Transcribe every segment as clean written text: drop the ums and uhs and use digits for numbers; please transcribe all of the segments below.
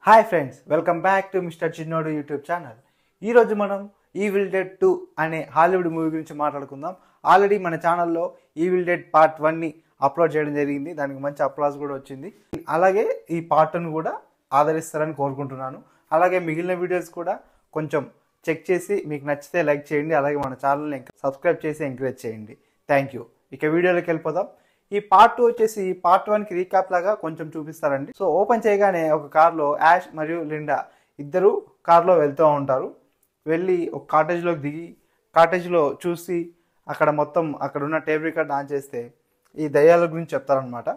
Hi friends, welcome back to mister చిన్నోడు YouTube channel. ఈరోజు మనం ఈవిల్ డెడ్ 2 అనే హాలీవుడ్ మూవీ గురించి మాట్లాడుకుందాం. ఆల్రెడీ మన ఛానల్లో ఈవిల్ డెడ్ పార్ట్ 1ని అప్లోడ్ చేయడం జరిగింది. దానికి మంచి అప్లాజ్ కూడా వచ్చింది. అలాగే ఈ పార్ట్ 2ను కూడా ఆదరిస్తారని కోరుకుంటున్నాను. అలాగే మిగిలిన వీడియోస్ కూడా కొంచెం చెక్ చేసి మీకు నచ్చితే లైక్ చేయండి. అలాగే మన ఛానల్ని సబ్స్క్రైబ్ చేసి ఎంకరేజ్ చేయండి. Thank you. ఇక వీడియోలోకి వెళ్ళిపోదాం. ఈ పార్ట్ 2 వచ్చేసి పార్ట్ 1కి రీక్యాప్ లాగా కొంచెం చూపిస్తారండి. సో ఓపెన్ చేయగానే ఒక కార్లో యాష్ మరియు లిండా ఇద్దరు కార్లో వెళ్తూ ఉంటారు. వెళ్ళి ఒక కాటేజ్లోకి దిగి కాటేజ్లో చూసి అక్కడ మొత్తం అక్కడ ఉన్న టేప్ రికార్డ్ ఆన్ చేస్తే ఈ దయ్యాల గురించి చెప్తారనమాట.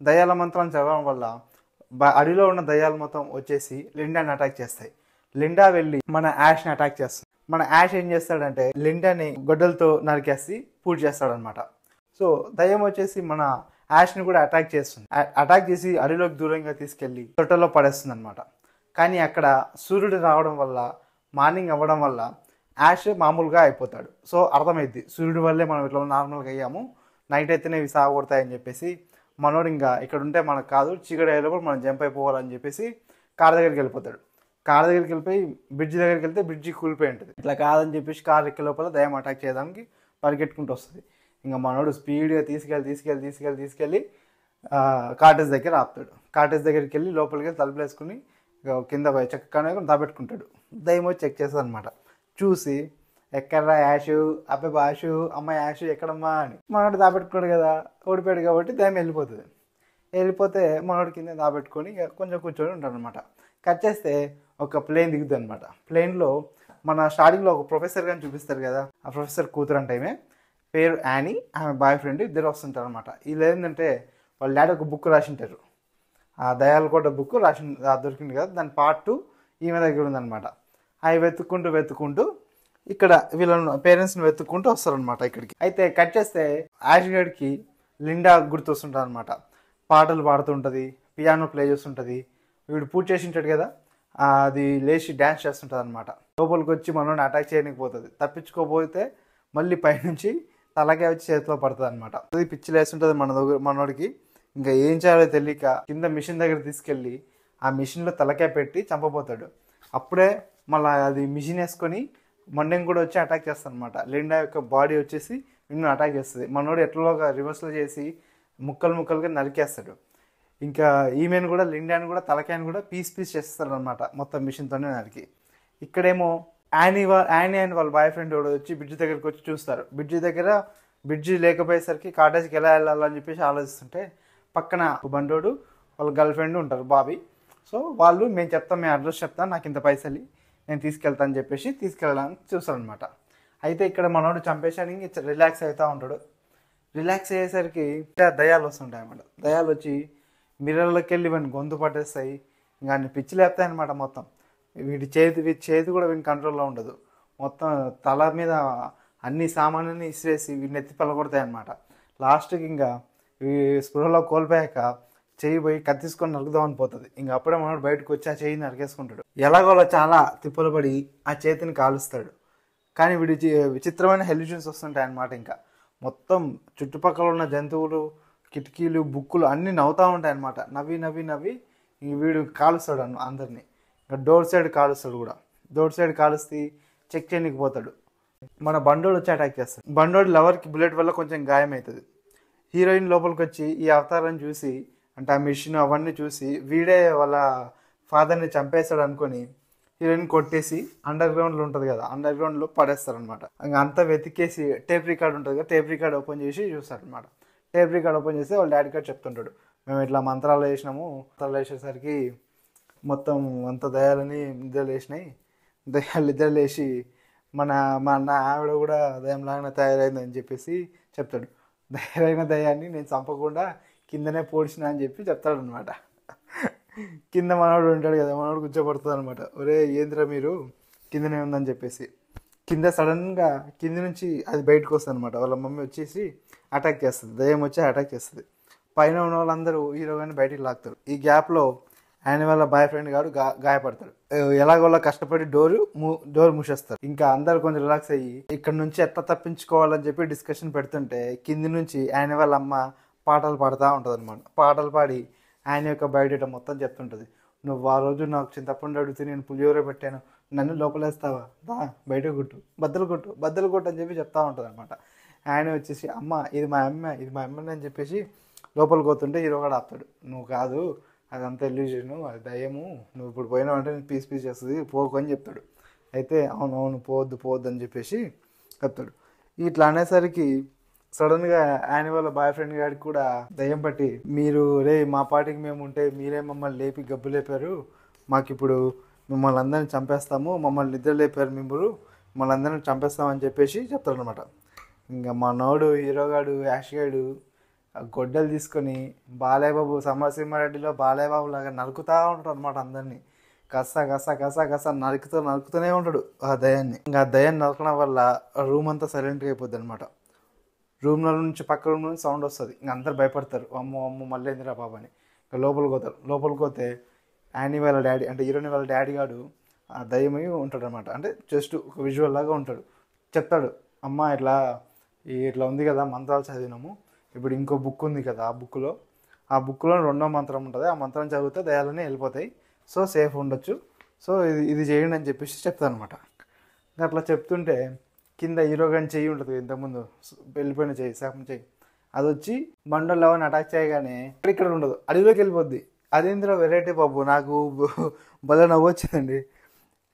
దయ్యాల మంత్రం చదవడం వల్ల అడవిలో ఉన్న దయ్యాలు మొత్తం వచ్చేసి లిండాని అటాక్ చేస్తాయి. లిండా వెళ్ళి మన యాష్ని అటాక్ చేస్తుంది. మన యాష్ ఏం చేస్తాడంటే లిండాని గొడ్డలతో నరికేసి పూజ చేస్తాడనమాట. సో దయ్యం వచ్చేసి మన యాష్ని కూడా అటాక్ చేస్తుంది. అటాక్ చేసి అడవిలోకి దూరంగా తీసుకెళ్ళి తొట్టలో పడేస్తుంది అనమాట. కానీ అక్కడ సూర్యుడు రావడం వల్ల మార్నింగ్ అవ్వడం వల్ల యాష్ మామూలుగా అయిపోతాడు. సో అర్థమైద్ది సూర్యుడి వల్లే మనం ఇట్లా నార్మల్గా అయ్యాము, నైట్ అయితేనే ఇవి సాగొడతాయని చెప్పేసి మనోడు ఇంకా ఇక్కడ ఉంటే మనకు కాదు, చీకటి అయ్యేలోపు మనం జంప్ అయిపోవాలని చెప్పేసి కార్ దగ్గరికి వెళ్ళిపోతాడు. కార్ దగ్గరికి వెళ్ళిపోయి బ్రిడ్జ్ దగ్గరికి వెళ్తే బ్రిడ్జి కూలిపోయి ఉంటుంది. ఇట్లా కాదని చెప్పేసి కార్ ఎక్కే లోపల దయ్యం అటాక్ చేయడానికి పరిగెట్టుకుంటూ వస్తుంది. ఇంకా మనోడు స్పీడ్గా తీసుకెళ్ళి కాటేజ్ దగ్గర ఆపుతాడు. కాటేజ్ దగ్గరికి వెళ్ళి లోపలికి వెళ్ళి తలుపులు వేసుకుని కింద చక్కగానే దాపెట్టుకుంటాడు. దయ్యం వచ్చి చెక్ చేస్తుంది అనమాట. చూసి ఎక్కడ్రా యాషు, అబ్బాయి బాషు, అమ్మ యాషు ఎక్కడమ్మా అని. మనోడు దాపెట్టుకున్నాడు కదా, ఓడిపోయాడు కాబట్టి దయ్యం వెళ్ళిపోతుంది. వెళ్ళిపోతే మనోడు కింద దాపెట్టుకొని కొంచెం కూర్చొని ఉంటాడు అనమాట. కట్ చేస్తే ఒక ప్లేన్ దిగుతుంది అనమాట. ప్లేన్లో మన స్టార్టింగ్లో ఒక ప్రొఫెసర్ గారిని చూపిస్తారు కదా, ఆ ప్రొఫెసర్ కూతురు అంటే పేరు యానీ, ఆమె బాయ్ ఫ్రెండ్ ఇద్దరు వస్తుంటారు అనమాట. వీళ్ళు ఏంటంటే వాళ్ళ డాడీ ఒక బుక్ రాసింటారు, ఆ దయాల కోట బుక్ దొరికింది కదా, దాని పార్ట్ 2 ఈమె దగ్గర ఉందన్నమాట. అవి వెతుక్కుంటూ ఇక్కడ వీళ్ళని పేరెంట్స్ని వెతుక్కుంటూ వస్తారనమాట ఇక్కడికి. అయితే కట్ చేస్తే యాష్ గడికి లిండా గుర్తొస్తుంటుంది అనమాట. పాటలు పాడుతుంటుంది, పియానో ప్లే చేస్తుంటుంది. వీడు పూజ చేసి ఉంటాడు కదా, అది లేచి డ్యాన్స్ చేస్తుంటుంది అనమాట. లోపలికి వచ్చి మనోడిని అటాక్ చేయడానికి పోతుంది. తప్పించుకోపోతే మళ్ళీ పైనుంచి తలకాయ వచ్చి చేతిలో పడుతుంది అనమాట. అది పిచ్చి లేస్తుంటుంది మనోడికి. ఇంకా ఏం చేయాలో తెలియక కింద మిషన్ దగ్గర తీసుకెళ్ళి ఆ మిషన్లో తలకాయ పెట్టి చంపబోతాడు. అప్పుడే మళ్ళీ అది మిషన్ వేసుకొని మొండెం కూడా వచ్చి అటాక్ చేస్తాడు అనమాట. లిండా యొక్క బాడీ వచ్చేసి నిన్ను అటాక్ చేస్తుంది. మనోడు ఎట్లలోగా రివర్స్లో చేసి ముక్కలుగా నరికేస్తాడు. ఇంకా ఈమెను కూడా లిండాని కూడా తలకాయని కూడా పీస్ చేస్తాడు అనమాట మొత్తం మిషన్తోనే నరికి. ఇక్కడేమో యానీ అండ్ వాళ్ళ బాయ్ ఫ్రెండ్ కూడా వచ్చి బ్రిడ్జ్ దగ్గరికి వచ్చి చూస్తారు. బ్రిడ్జి లేకపోయేసరికి కాటేజ్కి ఎలా వెళ్ళాలని చెప్పేసి ఆలోచిస్తుంటే పక్కన బండోడు వాళ్ళ గర్ల్ ఫ్రెండ్ ఉంటారు, బాబీ. సో వాళ్ళు మేము అడ్రస్ చెప్తాను, నాకు ఇంత పైసలు నేను తీసుకెళ్తాను అని చెప్పేసి తీసుకెళ్ళడానికి చూస్తారనమాట. అయితే ఇక్కడ మనోడు చంపేసానికి రిలాక్స్ అవుతూ ఉంటాడు. రిలాక్స్ అయ్యేసరికి దయ్యాలు వస్తుంటాయి అన్నమాట. దయ్యాలు వచ్చి మిర్రర్లోకి వెళ్ళి వీడిని గొంతు పట్టేస్తాయి. ఇంకా అన్ని పిచ్చి లేపుతాయి అనమాట. మొత్తం వీడి చేతి కూడా వీడి కంట్రోల్లో ఉండదు. మొత్తం తల మీద అన్ని సామాన్లని ఇసిరేసి వీడిని ఎత్తి పలగొడతాయి అనమాట. లాస్ట్కి ఇంకా స్పృహలో కోల్పోయాక చెయ్యి పోయి కత్తిసుకొని నరుకుదామని పోతుంది. ఇంకా అప్పుడే మనోడు బయటకు వచ్చి ఆ చెయ్యి నరికేసుకుంటాడు. ఎలాగోలా చాలా తిప్పలు పడి ఆ చేతిని కాలుస్తాడు. కానీ వీడి విచిత్రమైన హెల్యూషన్స్ వస్తుంటాయి అన్నమాట. ఇంకా మొత్తం చుట్టుపక్కల ఉన్న జంతువులు, కిటికీలు, బుక్కులు అన్నీ నవ్వుతూ ఉంటాయి అన్నమాట. నవ్వి వీడు కాలుస్తాడు అందరినీ. ఇంకా డోర్ సైడ్ కాలుస్తాడు కూడా. డోర్ సైడ్ కాలుస్తే చెక్ చేయడానికి పోతాడు. మన బండోడు వచ్చి అటాక్ చేస్తాడు. బండోడు లవర్కి బుల్లెట్ వల్ల కొంచెం గాయం అవుతుంది. హీరోయిన్ లోపలికి వచ్చి ఈ అవతారాన్ని చూసి, అంటే ఆ మిషన్ అవన్నీ చూసి వీడే వాళ్ళ ఫాదర్ని చంపేస్తాడు అనుకొని హీరోయిన్ కొట్టేసి అండర్ గ్రౌండ్లో ఉంటుంది కదా, అండర్ గ్రౌండ్లో పడేస్తారనమాట. ఇంకా అంతా వెతికేసి టేప్ రికార్డ్ ఉంటుంది కదా, టేప్ రికార్డ్ ఓపెన్ చేసి చూస్తారనమాట. టేప్ రికార్డ్ ఓపెన్ చేస్తే వాళ్ళ డాడీ గారు చెప్తుంటాడు, మేము ఇట్లా మంత్రాలు వేసేసరికి మొత్తం అంత దయాలని నిద్రలు వేసినాయి. నిద్ర లేచి మన ఆవిడ కూడా దయంలాగానే తయారైందని చెప్పేసి చెప్తాడు. దయాన్ని నేను చంపకుండా కిందనే పోడ్చిన అని చెప్పి చెప్తాడు అనమాట. కింద మనోడు ఉంటాడు కదా, మనోడు కూర్చోబడుతుంది అనమాట. ఒరే ఏంద్రా మీరు కిందనే ఉందని చెప్పేసి. కింద సడన్గా కింద నుంచి అది బయటకు వస్తుంది అనమాట. వాళ్ళ మమ్మీ వచ్చేసి అటాక్ చేస్తుంది. దయ్యం వచ్చి అటాక్ చేస్తుంది. పైన ఉన్న వాళ్ళందరూ హీరోగాని బయటికి లాగుతారు. ఈ గ్యాప్లో ఆయన వాళ్ళ బాయ్ ఫ్రెండ్ గారు గాయపడతాడు. ఎలాగోలా కష్టపడి డోర్ మూసేస్తారు. ఇంకా అందరు కొంచెం రిలాక్స్ అయ్యి ఇక్కడ నుంచి ఎట్లా తప్పించుకోవాలని చెప్పి డిస్కషన్ పెడుతుంటే కింది నుంచి ఆయన వాళ్ళ అమ్మ పాటలు పాడుతూ ఉంటుంది అనమాట. పాటలు పాడి ఆయన యొక్క బయోడేటా మొత్తం చెప్తుంటుంది. నువ్వు ఆ రోజు నాకు చింతపండు అడిగితే నేను పులిహోర పెట్టాను, నన్ను లోపలేస్తావా, దా బయట కొట్టు, బద్దలు కొట్టు అని చెప్పి చెప్తా ఉంటుంది అనమాట. ఆయన వచ్చేసి అమ్మ ఇది మా అమ్మ, ఇది మా అమ్మని అని చెప్పేసి లోపలికి పోతుంటే హీరో కూడా ఆపుతాడు. నువ్వు కాదు, అదంతా ఎల్యూజను, అది దయ్యము, నువ్వు ఇప్పుడు పోయినావు అంటే నేను పీస్ చేస్తుంది, పోకు అని చెప్తాడు. అయితే అవును పోవద్దు అని చెప్పేసి చెప్తాడు. ఇట్లా అనేసరికి సడన్గా ఆయన వాళ్ళ బాయ్ ఫ్రెండ్ గారికి కూడా దయ్యం పట్టి, మీరు మా పాటికి మేము ఉంటే మీరే మమ్మల్ని లేపి గబ్బు లేపారు, మాకు ఇప్పుడు మిమ్మల్ని అందరిని చంపేస్తాము, మమ్మల్ని నిద్ర లేపారు, మిమ్మల్ని అందరిని చంపేస్తామని చెప్పేసి చెప్తాడు అనమాట. ఇంకా మా నోడు హీరోగాడు యాష్గాడు గొడ్డలు తీసుకొని బాలయ్యబాబు సమరసింహారెడ్డిలో బాలయ్యబాబు లాగా నరుకుతూ ఉంటాడు అనమాట. అందరినీ కస నరుకుతూనే ఉంటాడు ఆ దయాన్ని. ఇంకా ఆ దయాన్ని నరకడం వల్ల రూమ్ అంతా సైలెంట్గా అయిపోద్ది అనమాట. రూమ్ల నుంచి పక్క రూమ్ నుంచి సౌండ్ వస్తుంది. ఇంక అందరు భయపడతారు, అమ్మో మళ్ళీ ఏందిరా బాబు అని. ఇంకా లోపలికి పోతే యానీ వాళ్ళ డాడీ అంటే హీరోని వాళ్ళ డాడీ గాడు ఆ దయ్యమై ఉంటాడు అనమాట. అంటే జస్ట్ ఒక విజువల్ లాగా ఉంటాడు. చెప్తాడు, అమ్మ ఇట్లా ఉంది కదా, మంత్రాలు చదివినాము, ఇప్పుడు ఇంకో బుక్ ఉంది కదా, ఆ బుక్లో 2వ మంత్రం ఉంటుంది, ఆ మంత్రం చదివితే దయాలనే వెళ్ళిపోతాయి, సో సేఫ్ ఉండొచ్చు, సో ఇది చేయండి అని చెప్పేసి చెప్తాను అనమాట. అట్లా చెప్తుంటే కింద హీరోగాని చెయ్యి ఉంటుంది, ఇంతకుముందు వెళ్ళిపోయిన శాపం చెయ్యి, అది వచ్చి బండోళ్ళు ఎవరిని అటాక్ చేయగానే ఇక్కడ ఉండదు, అడవిలోకి వెళ్ళిపోద్ది. అదేంద్ర వెరైటీ బాబు, నాకు భలే నవ్వొచ్చిందండి.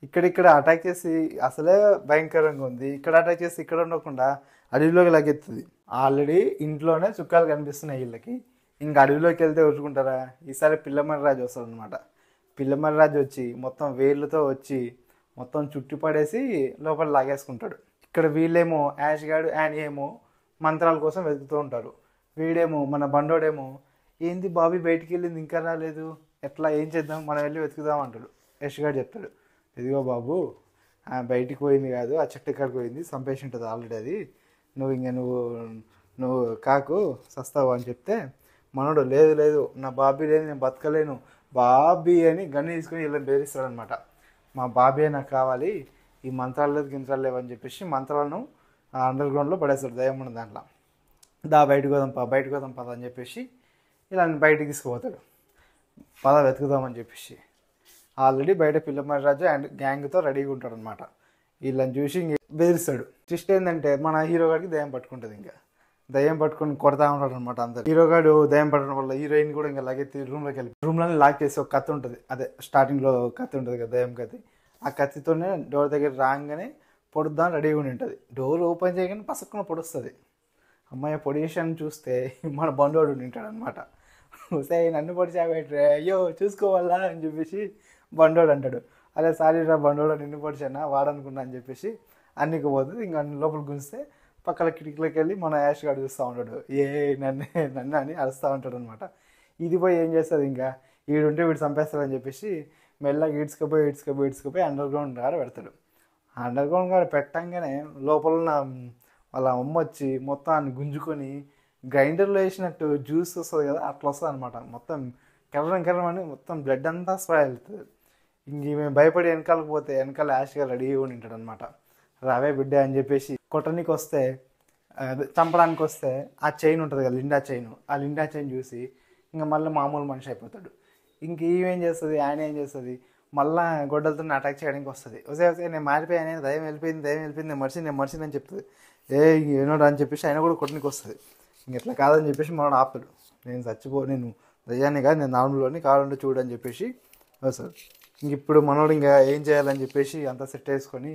ఇక్కడ అటాక్ చేసి అసలే భయంకరంగా ఉంది, ఇక్కడ అటాక్ చేసి ఇక్కడ ఉండకుండా అడవిలోకి లాగెత్తుంది. ఆల్రెడీ ఇంట్లోనే చుక్కాలు కనిపిస్తున్నాయి వీళ్ళకి, ఇంకా అడవిలోకి వెళ్తే ఊరుకుంటారా? ఈసారి పిల్లమర్రి రాజు వస్తాడు అనమాట. పిల్లమర్రి రాజు వచ్చి మొత్తం వేర్లతో వచ్చి మొత్తం చుట్టి పడేసి లోపల లాగేసుకుంటాడు. ఇక్కడ వీళ్ళేమో యాష్ గాడు యానీ ఏమో మంత్రాల కోసం వెతుకుతూ ఉంటారు. వీడేమో మన బండోడేమో ఏంది బాబీ బయటికి వెళ్ళింది ఇంకా రాలేదు, ఎట్లా ఏం చేద్దాం, మనం వెళ్ళి వెతుకుదాం అంటాడు. యష్ గారు చెప్తాడు, ఇదిగో బాబు బయటికి పోయింది కాదు, ఆ చెట్టు ఎక్కడికి పోయింది, చంపేసి ఉంటుంది ఆల్రెడీ అది, నువ్వు కాకు సస్తావు అని చెప్తే మనోడు లేదు నా బాబీ లేదు, నేను బతకలేను బాబీ అని గన్ని తీసుకుని వీళ్ళని బెదిరిస్తాడనమాట. మా బాబీ నాకు కావాలి, ఈ మంత్రాలు లేదు గింత్రాలు లేవని చెప్పేసి మంత్రాలను అండర్ గ్రౌండ్లో పడేస్తాడు దయ్యం ఉన్న దాంట్లో. బయటకు పోదాం పద అని చెప్పేసి ఇలా బయటికి తీసుకుపోతాడు. పద వెతుకుదామని చెప్పేసి ఆల్రెడీ బయట పిల్లమర్రి రాజు అండ్ గ్యాంగ్తో రెడీగా ఉంటాడు అనమాట. వీళ్ళని చూసి బెదిరిస్తాడు. ట్విస్ట్ ఏంటంటే మన హీరో గారికి దయ్యం పట్టుకుంటుంది. ఇంకా దయ్యం పట్టుకొని కొడతా ఉంటాడు అనమాట అందరు. హీరోగాడు దయ్యం పట్టడం వల్ల హీరోయిన్ కూడా ఇంకా లాగెత్తి రూమ్లో లాక్ చేసి ఒక కత్తి ఉంటుంది, అదే స్టార్టింగ్లో కత్తి ఉంటుంది కదా దయ్యం కత్తి, ఆ కత్తితోనే డోర్ దగ్గర రాగానే పొడుద్దాం రెడీగా ఉండి ఉంటుంది. డోర్ ఓపెన్ చేయగానే పసక్కున పొడుస్తుంది. అమ్మాయి పొడిషన్ చూస్తే మన బండోడు ఉంటాడు అనమాట. సే నన్ను పొడిచాబెట్రే, అయ్యో చూసుకోవాలా అని చెప్పేసి బండోడు అంటాడు. అదే సారీ రా బండోడు, నిన్ను పొడిచానా వాడనుకున్నా అని చెప్పేసి అన్నికి పోతుంది. ఇంకా అన్ని లోపలికి గుంజితే పక్కన కిటికీలోకి వెళ్ళి మన యాష్ గారు చూస్తూ ఉంటాడు, నన్ను అని అరుస్తూ ఉంటాడు అనమాట. ఇది పోయి ఏం చేస్తుంది, ఇంకా వీడుంటే వీడు చంపేస్తాడని చెప్పేసి మెల్లగా ఈడ్చుకుపోయి అండర్ గ్రౌండ్ గారు పెడతాడు. అండర్ గ్రౌండ్ గారు పెట్టంగానే లోపల ఉన్న వాళ్ళ అమ్మ వచ్చి మొత్తం అన్ని గుంజుకొని గ్రైండర్లో వేసినట్టు జ్యూస్ వస్తుంది కదా, అట్లా వస్తుంది అనమాట. మొత్తం కెర్రం అని మొత్తం బ్లడ్ అంతా స్ప్రే అవుతుంది. ఇంక మేము భయపడి వెనకాల యాష్ గారు రెడీ ఉండి ఉంటాడు అనమాట. రావే బిడ్డ అని చెప్పేసి కొట్టడానికి వస్తే, చంపడానికి వస్తే ఆ చైన్ ఉంటుంది కదా ఆ లిండా చైన్ చూసి ఇంకా మళ్ళీ మామూలు మనిషి అయిపోతాడు. ఇంక ఈమెం చేస్తుంది, ఆయన ఏం చేస్తుంది, మళ్ళీ గొడ్డలతో అటాక్ చేయడానికి వస్తుంది. వస్తే నేను మారిపోయాను, దయ్యం వెళ్ళిపోయింది నేను మర్చింది అని చెప్తుంది. ఏనోడు అని చెప్పేసి ఆయన కూడా కొట్టడానికి వస్తుంది. ఇంక ఇట్లా కాదని చెప్పేసి మనోడు ఆపుతాడు. నేను దయ్యాన్ని కాదు, నేను నార్మల్లోని కావాలంటే చూడని చెప్పేసి వస్తాడు. ఇంక ఇప్పుడు మనోడు ఇంకా ఏం చేయాలని చెప్పేసి అంతా సెట్ వేసుకొని,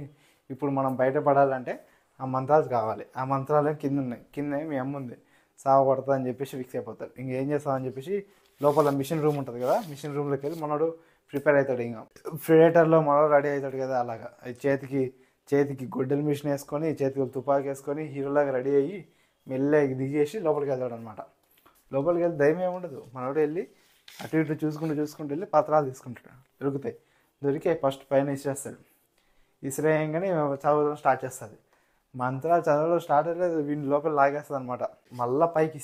ఇప్పుడు మనం బయటపడాలంటే ఆ మంత్రాలు కావాలి, ఆ మంత్రాలు కింద మీ అమ్మ ఉంది సావ పడుతుంది అని చెప్పేసి ఫిక్స్ అయిపోతాడు. ఇంకేం చేస్తామని చెప్పేసి లోపల మిషన్ రూమ్ ఉంటుంది కదా, మిషన్ రూమ్లోకి వెళ్ళి మనోడు ప్రిపేర్ అవుతాడు. ఇంకా ప్రిడేటర్లో మనోడు రెడీ అవుతాడు కదా, అలాగా చేతికి గొడ్డల మిషన్ వేసుకొని చేతికి తుపాకీ వేసుకొని హీరోలాగా రెడీ అయ్యి మెల్లగా దిగేసి లోపలికి వెళ్తాడు అనమాట. లోపలికి వెళ్ళి దయ్యం ఏముండదు, మనోడు వెళ్ళి అటు ఇటు చూసుకుంటూ వెళ్ళి పత్రాలు తీసుకుంటాడు. దొరికి ఫస్ట్ పైన ఇసిరేయంగానే చదవడం స్టార్ట్ చేస్తుంది. మంత్రాలు చదవడం స్టార్ట్ అయ్యేది వీడిని లోపల లాగేస్తుంది అనమాట. మళ్ళీ పైకి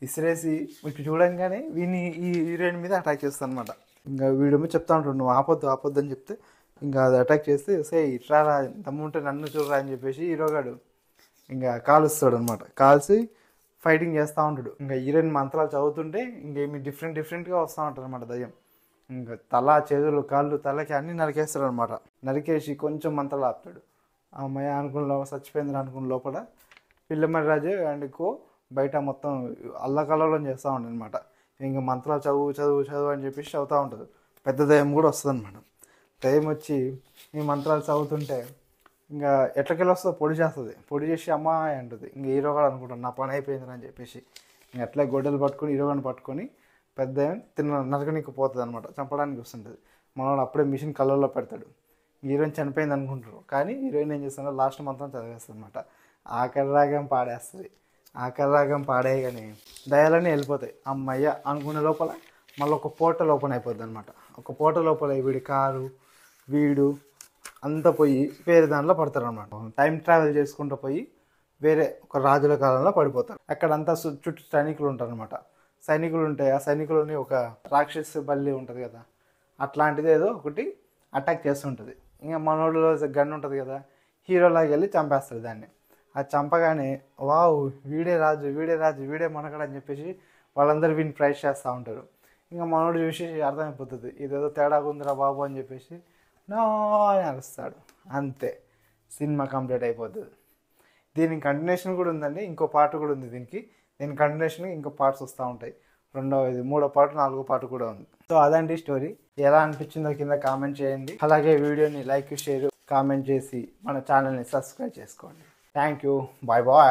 ఇసిరేసి ఇటు చూడంగానే వీడిని ఈ హీరోయిన్ మీద అటాక్ చేస్తుంది అనమాట. ఇంకా వీడేమో చెప్తా ఉంటాడు, నువ్వు ఆపొద్దు అని చెప్తే ఇంకా అది అటాక్ చేస్తే ఇట్లా దమ్ముంటే నన్ను చూడరా అని చెప్పేసి హీరోగాడు ఇంకా కాలుస్తాడు అనమాట. కాల్చి ఫైటింగ్ చేస్తూ ఉంటాడు. ఇంకా హీరోయిన్ మంత్రాలు చదువుతుంటే ఇంకేమి డిఫరెంట్గా వస్తూ ఉంటాడు అనమాట దయ్యం. ఇంకా తల చేతులు కాళ్ళు తలకి అన్నీ నరికేస్తాడు అనమాట. నరికేసి కొంచెం మంటలు ఆపుతాడు. అమ్మాయి అనుకున్న చచ్చిపోయింది అనుకున్న లోపల పిల్లమర్రి రాజు అండ్ బయట మొత్తం అల్లకల్లోలం చేస్తూ ఉంటుంది అనమాట. ఇంకా మంత్రాలు చదువు చదువు చదువు అని చెప్పేసి చదువుతూ ఉంటుంది. పెద్ద దయ్యం కూడా వస్తుంది అనమాట. దయ్యం వచ్చి ఈ మంత్రాలు చదువుతుంటే ఇంకా ఎట్లకెళ్ళి వస్తుందో పొడి చేస్తుంది. పొడి చేసి అమ్మాయి అంటుంది. ఇంకా హీరో కూడా అనుకుంటాను నా పని అయిపోయింది అని చెప్పేసి ఇంక అట్లా గొడ్డలు పట్టుకొని హీరోగాని పట్టుకొని పెద్ద నరకనికి పోతుంది అనమాట. చంపడానికి వస్తుంటుంది. మనవాడు అప్పుడే మిషన్ కళ్ళల్లో పెడతాడు. హీరోయిన్ చనిపోయింది అనుకుంటారు. కానీ హీరోయిన్ ఏం చేస్తుందో లాస్ట్ మంత్రం చదివేస్తుంది అనమాట. ఆఖరి రాగం పాడేస్తుంది. ఆఖరి రాగం పాడేయగానే దయాలన్నీ వెళ్ళిపోతాయి. అమ్మయ్య అనుకునే లోపల మళ్ళీ ఒక పోర్టల్ ఓపెన్ అయిపోద్ది అనమాట. ఒక పోర్టల్ లోపల వీడి కారు వీడు అంతా పోయి వేరే దాంట్లో పడతారు అనమాట. టైం ట్రావెల్ చేసుకుంటూ పోయి వేరే ఒక రాజుల కాలంలో పడిపోతారు. అక్కడంతా చుట్టూ సైనికులు ఉంటారు అనమాట. సైనికులు ఉంటాయి. ఆ సైనికులని ఒక రాక్షసు బల్లి ఉంటుంది కదా, అట్లాంటిది ఏదో ఒకటి అటాక్ చేస్తుంటుంది. ఇంకా మనోడిలో గన్ ఉంటుంది కదా, హీరోలాగా వెళ్ళి చంపేస్తుంది దాన్ని. అది చంపగానే వావ్ వీడే రాజు వీడే రాజు వీడే మనకడ అని చెప్పేసి వాళ్ళందరూ వీడిని ప్రైజ్ చేస్తూ ఉంటారు. ఇంకా మనోడు చూసి అర్థమైపోతుంది ఇదేదో తేడా ఉందిరా బాబు అని చెప్పేసి నో అని అరుస్తాడు. అంతే, సినిమా కంప్లీట్ అయిపోతుంది. దీనికి కంటిన్యూషన్ కూడా ఉందండి. ఇంకో పార్ట్ కూడా ఉంది దీనికి కంటిన్యూషన్ ఇంకో పార్ట్స్ వస్తూ ఉంటాయి. మూడో పార్ట్ 4వ పార్ట్ కూడా ఉంది. సో అదండి స్టోరీ. ఎలా అనిపించిందో కింద కామెంట్ చేయండి. అలాగే వీడియోని లైక్ షేర్ కామెంట్ చేసి మన ఛానల్ని సబ్స్క్రైబ్ చేసుకోండి. Thank you. Bye bye.